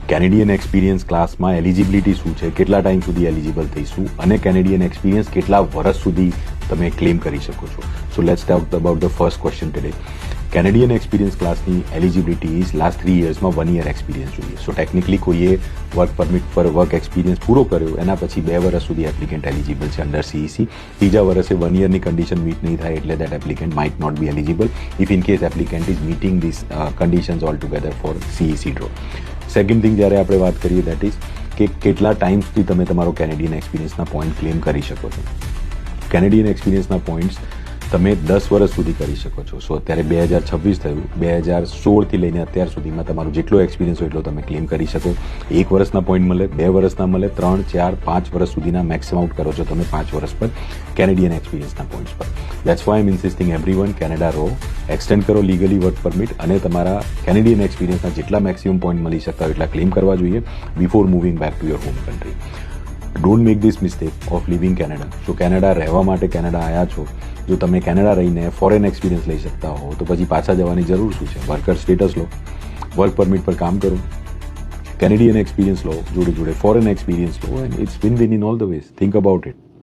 Canadian experience ક્લાસમાં eligibility શું છે, કેટલા ટાઈમ સુધી એલિજિબલ થઈશું અને કેનેડિયન એક્સપિરિયન્સ કેટલા વર્ષ સુધી તમે ક્લેમ કરી શકો છો. So let's talk about the first question today. Canadian experience ક્લાસની એલિજિબિલિટી ઇઝ લાસ્ટ 3 યર્સમાં 1 યર એક્સપિરિયન્સ જોઈએ. સો ટેકનિકલી કોઈએ વર્ક પરમિટ પર વર્ક એક્સપિરિયન્સ પૂરો કર્યો એના પછી 2 વર્ષ સુધી એપ્લિકેન્ટ એલિજિબલ છે અંડર સીઈસી. ત્રીજા વર્ષે 1 યરની કન્ડિશન મીટ નહીં થાય એટલે that applicant might not be eligible if in case applicant is meeting this conditions all together four CEC draw. Second thing જ્યારે આપણે વાત કરીએ દેટ ઇઝ કે કેટલા ટાઈમ સુધી તમે તમારો કેનેડિયન એક્સપિરિયન્સના પોઈન્ટ ક્લેમ કરી શકો છો. કેનેડિયન એક્સપિરિયન્સના પોઈન્ટ્સ તમે 10 વર્ષ સુધી કરી શકો છો. સો અત્યારે 2026 થયું, 2016થી લઈને અત્યાર સુધીમાં તમારો જેટલો એક્સપિરિયન્સ હોય એટલો તમે ક્લેમ કરી શકો. 1 વર્ષના પોઈન્ટ મળે, 2 વર્ષના મળે, 3, 4, 5 વર્ષ સુધીના મેક્સિમમ આઉટ કરો છો તમે 5 વર્ષ પર કેનેડિયન એક્સપિરિયન્સના પોઈન્ટ્સ પર. That's why I am insisting everyone Canada રો એક્સટેન્ડ કરો લીગલી વર્ક પરમિટ અને તમારા કેનેડિયન એક્સપિરિયન્સના જેટલા મેક્સિમમ પોઈન્ટ મળી શકતા હોય એટલા ક્લેમ કરવા જોઈએ before moving back to your home country. Don't make this mistake of living Canada. જો કેનેડા રહેવા માટે કેનેડા આવ્યા છો, જો તમે કેનેડા રહીને ફોરેન એક્સપિરિયન્સ લઈ શકતા હો તો પછી પાછા જવાની જરૂર શું છે? વર્કર સ્ટેટસ લો, વર્ક પરમિટ પર કામ કરો, કેનેડિયન એક્સપિરિયન્સ લો, જોડે જોડે ફોરેન એક્સપિરિયન્સ લો, and it's win win in all the ways. Think about it.